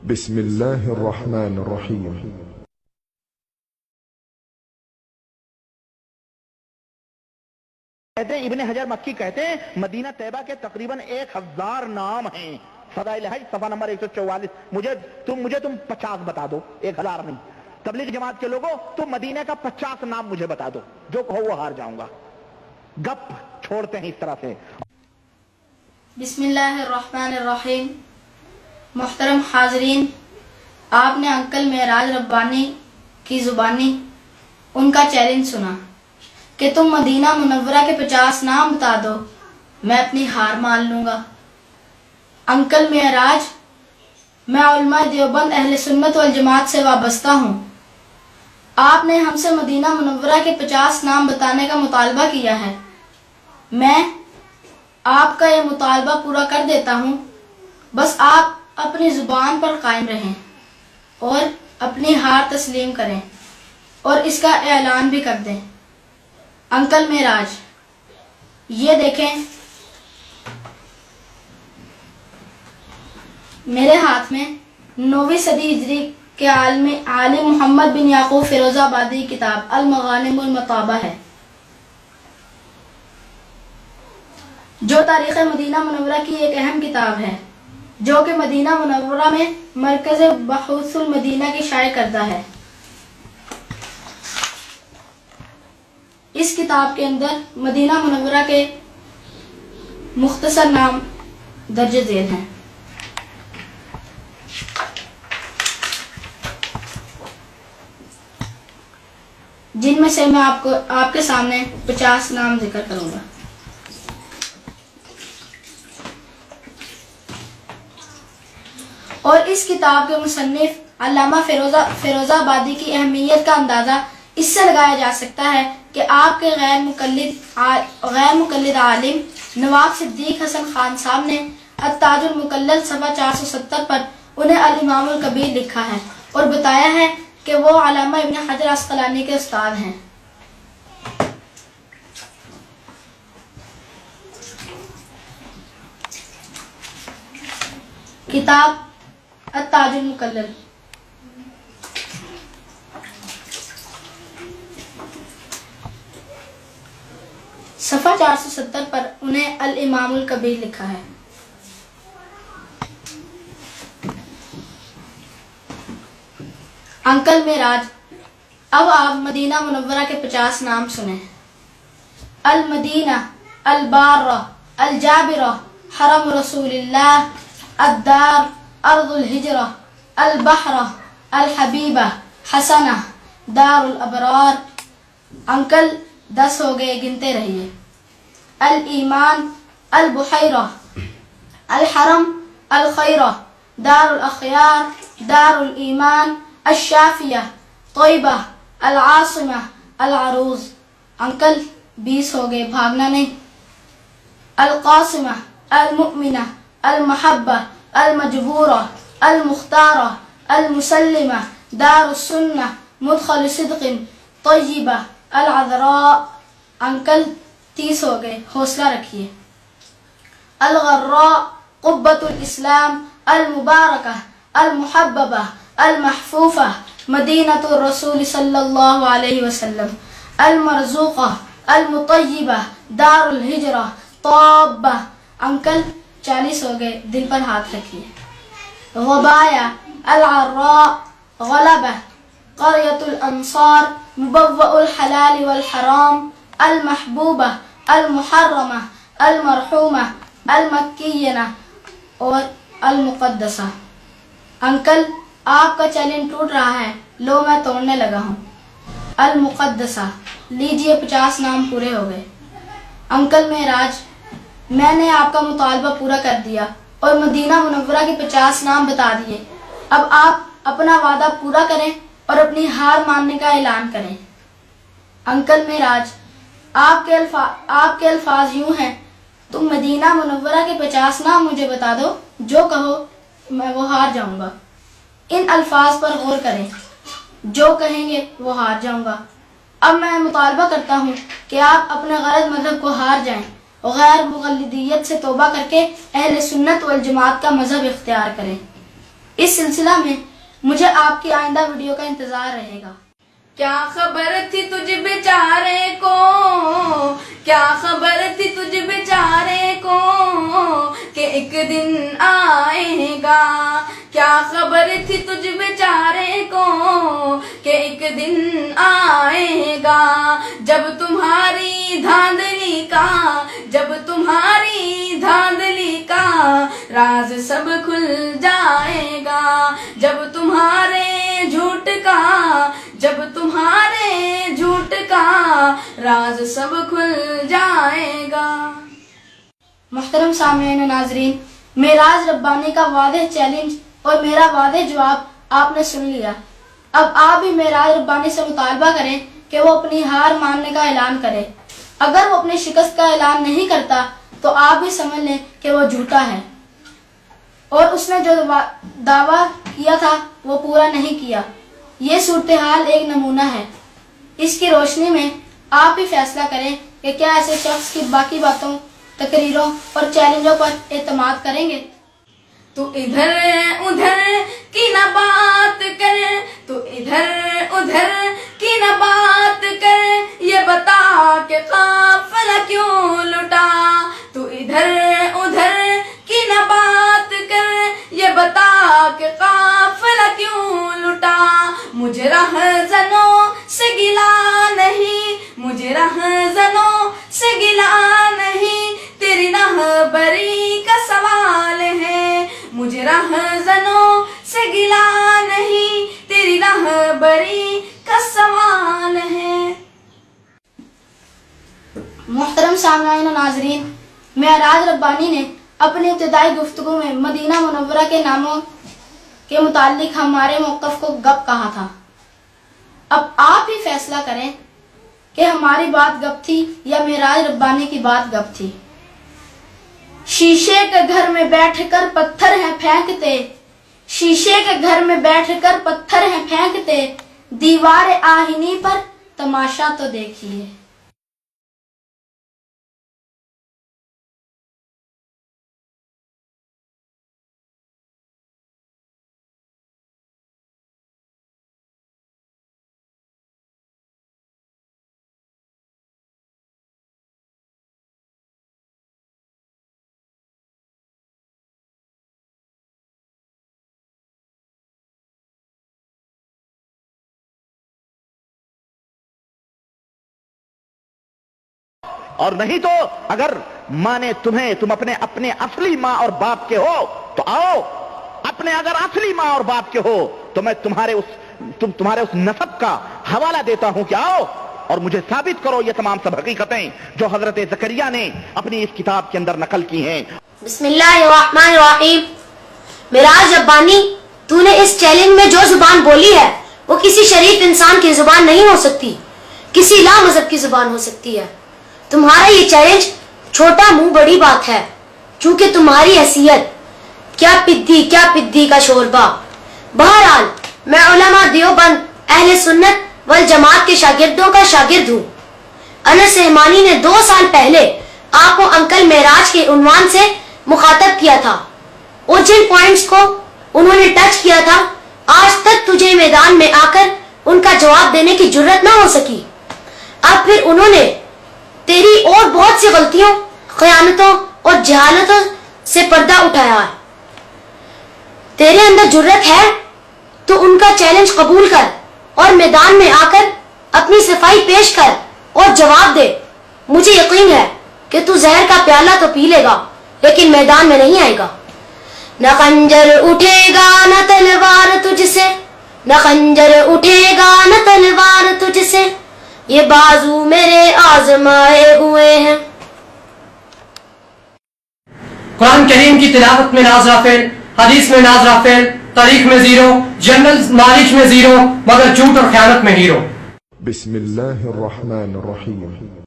بسم الله الرحمن الرحيم. کہتے ہیں ابن حجر مکی کہتے ہیں مدینہ طیبہ کے تقریباً 1000 نام ہیں. فضائل حج صفحہ نمبر 144. مجھے تم 50 بتا دو, 1000 نہیں. تبلیغ جماعت کے لوگوں تم مدینہ کا 50 نام مجھے بتا دو, جو کہو وہ ہار جاؤں گا. گپ چھوڑتے ہیں اس طرح سے. بسم اللہ الرحمن الرحیم. محترم حاضرین, آپ نے انکل معراج ربانی کی زبانی ان کا چیلنج سنا کہ تم مدینہ منورہ کے 50 نام بتا دو, میں اپنی ہار مان لوں گا. انکل معراج, میں علماء دیوبند اہل سنت والجماعت سے وابستہ ہوں. آپ نے ہم سے مدینہ منورہ کے 50 نام بتانے کا مطالبہ کیا ہے. میں آپ کا یہ مطالبہ پورا کر دیتا ہوں, بس آپ اپنی زبان پر قائم رہیں اور اپنی ہار تسلیم کریں اور اس کا اعلان بھی کر دیں. انکل معراج, یہ دیکھیں میرے ہاتھ میں 9ویں صدی ہجری کے عالم محمد بن یعقوب فیروز آبادی کی کتاب المغانم المطابہ ہے, جو تاریخ مدینہ منورہ کی ایک اہم کتاب ہے, جو کہ مدینہ منورہ میں مرکز بحوث المدینہ کی شائع کردہ ہے. اس کتاب کے اندر مدینہ منورہ کے مختصر نام درج ذیل ہیں. جن میں سے میں آپ کے سامنے 50 نام ذکر کروں گا. اور اس کتاب کے مصنف علامہ فیروز آبادی کی اہمیت کا اندازہ اس سے لگایا جا سکتا ہے کہ آپ کے غیر مقلد عالم نواب صدیق حسن خان صاحب نے التاج المقلد صفحہ 470 پر انہیں الامام الکبیر لکھا ہے اور بتایا ہے کہ وہ علامہ ابن حجر عسقلانی کے استاد ہیں. کتاب التاج المقلد صفحہ 470 پر انہیں الامام الکبیر لکھا ہے. انکل معراج, اب آپ مدینہ منورہ کے 50 نام سنیں. المدینہ, البارہ, الجابرہ, حرم رسول اللہ, الدار, ارض الہجرہ, البحرہ, الحبیبہ, حسنہ, دار الابرار. انکل 10 ہو گئے, گنتے رہیے. الایمان, البحیرہ, الحرم, الخیرہ, دار الاخیار, دار الایمان, الشافیہ, طیبہ, العاصمہ, العروض. انکل 20 ہو گئے, بھاگنا نہیں. القاسمہ, المؤمنہ, المحبہ, المجبورہ, المختارہ, المسلمہ, دار السنہ, مدخل صدق, طیبہ, العذراء. انکل 30 ہو گئے, حوصلہ رکھیے. الغراء, قبۃ الاسلام, المبارکہ, المحببہ, المحفوفہ, مدینۃ الرسول صلی اللہ علیہ وسلم, المرزوقہ, المطیبہ, دار الہجرہ, طابہ. انکل 40 ہو گئے, دل پر ہاتھ رکھیے. غبایا, العراء, غلبہ, قریۃ الانصار, مبوء الحلال والحرام, المحبوبہ, المحرمہ, المرحومہ, المکینہ اور المقدسہ. انکل آپ کا چیلنج ٹوٹ رہا ہے, لو میں توڑنے لگا ہوں. المقدسہ, لیجئے 50 نام پورے ہو گئے. انکل معراج, میں نے آپ کا مطالبہ پورا کر دیا اور مدینہ منورہ کے 50 نام بتا دیے. اب آپ اپنا وعدہ پورا کریں اور اپنی ہار ماننے کا اعلان کریں. انکل معراج, آپ کے الفاظ یوں ہیں, تم مدینہ منورہ کے 50 نام مجھے بتا دو, جو کہو میں وہ ہار جاؤں گا. ان الفاظ پر غور کریں, جو کہیں گے وہ ہار جاؤں گا. اب میں مطالبہ کرتا ہوں کہ آپ اپنے غلط مذہب کو ہار جائیں, غیر مقلدیت سے توبہ کر کے اہل سنت والجماعت کا مذہب اختیار کریں. اس سلسلہ میں مجھے آپ کی آئندہ ویڈیو کا انتظار رہے گا۔ کیا خبر تھی تجھ بیچارے کو، کیا خبر تھی تجھ بیچارے کو کہ ایک دن آئے گا، کیا خبر تھی تجھ بیچارے کو کہ ایک دن آئے گا، جب تمہاری دھاندلی کا، جب تمہاری دھاندلی کا راز سب کھل جائے گا، جب تمہارے جھوٹ کا، جب تمہارے جھوٹ کا راز سب کھل جائے گا۔ محترم سامعین و ناظرین، معراج ربانی کا واضح چیلنج اور میرا واضح جواب آپ نے سن لیا۔ اب آپ بھی معراج ربانی سے مطالبہ کریں کہ وہ اپنی ہار ماننے کا اعلان کرے۔ اگر وہ اپنی شکست کا اعلان نہیں کرتا تو آپ بھی سمجھ لیں کہ وہ جھوٹا ہے اور اس نے جو دعویٰ کیا تھا وہ پورا نہیں کیا۔ یہ صورتحال ایک نمونہ ہے، اس کی روشنی میں آپ بھی فیصلہ کریں کہ کیا ایسے شخص کی باقی باتوں، تقریروں اور چیلنجوں پر اعتماد کریں گے۔ تو ادھر ادھر کی نہ بات کرے، تو ادھر ادھر کی نہ بات کرے، یہ بتا کہ قافلہ کیوں لٹا، تو ادھر ادھر کی نہ بات کرے، یہ بتا کہ قافلہ کیوں لٹا، مجھے رہزنوں سے گلا نہیں، مجھے رہزنوں سے گلا نہیں، تیری رہبری کا سوال ہے، مجھے رہزنوں سے گلا نہیں، تیری رہبری کا سوال ہے۔ محترم سامعین و ناظرین، معراج ربانی نے اپنی ابتدائی گفتگو میں مدینہ منورہ کے ناموں کے متعلق ہمارے موقف کو گپ کہا تھا۔ اب آپ ہی فیصلہ کریں کہ ہماری بات گپ تھی یا معراج ربانی کی بات گپ تھی۔ شیشے کے گھر میں بیٹھ کر پتھر ہیں پھینکتے، شیشے کے گھر میں بیٹھ کر پتھر ہیں پھینکتے، دیوار آہنی پر تماشا تو دیکھیے۔ اور نہیں تو اگر ماں نے تمہیں، تم اپنے اصلی ماں اور باپ کے ہو تو آؤ، اپنے اگر اصلی ماں اور باپ کے ہو تو میں تمہارے اس نسب کا حوالہ دیتا ہوں کہ آؤ اور مجھے ثابت کرو یہ تمام سب حقیقتیں جو حضرت زکریا نے اپنی اس کتاب کے اندر نقل کی ہیں۔ بسم اللہ الرحمن الرحیم۔ معراج ربانی، تو نے اس چیلنج میں جو زبان بولی ہے وہ کسی شریف انسان کی زبان نہیں ہو سکتی، کسی لا مذہب کی زبان ہو سکتی ہے۔ تمہارا یہ چیلنج چھوٹا منہ بڑی بات ہے، چونکہ تمہاری حیثیت کیا پدھی کا شوربہ۔ بہرحال میں علماء دیوبند اہل سنت والجماعت کے شاگردوں کا شاگرد ہوں۔ انس سہمانی نے 2 سال پہلے آپ کو انکل معراج کے عنوان سے مخاطب کیا تھا، اور جن پوائنٹس کو انہوں نے ٹچ کیا تھا آج تک تجھے میدان میں آ کر ان کا جواب دینے کی جرت نہ ہو سکی۔ اب پھر انہوں نے تیری اور بہت سی غلطیوں، خیانتوں اور جہالتوں سے پردہ اٹھایا ہے۔ تیرے اندر جرت ہے تو ان کا چیلنج قبول کر اور میدان میں آ کر اپنی صفائی پیش کر اور جواب دے۔ مجھے یقین ہے کہ تو زہر کا پیالہ تو پی لے گا لیکن میدان میں نہیں آئے گا۔ نہ خنجر اٹھے گا نہ تلوار تجھ سے، نہ خنجر اٹھے گا نہ تلوار تجھ سے، یہ بازو میرے آزمائے ہوئے ہیں۔ قرآن کریم کی تلاوت میں ناظرہ فعل، حدیث میں ناظرہ فعل، تاریخ میں زیرو، جنرل نالج میں زیرو، مگر جھوٹ اور خیانت میں ہیرو۔ بسم اللہ الرحمن الرحیم۔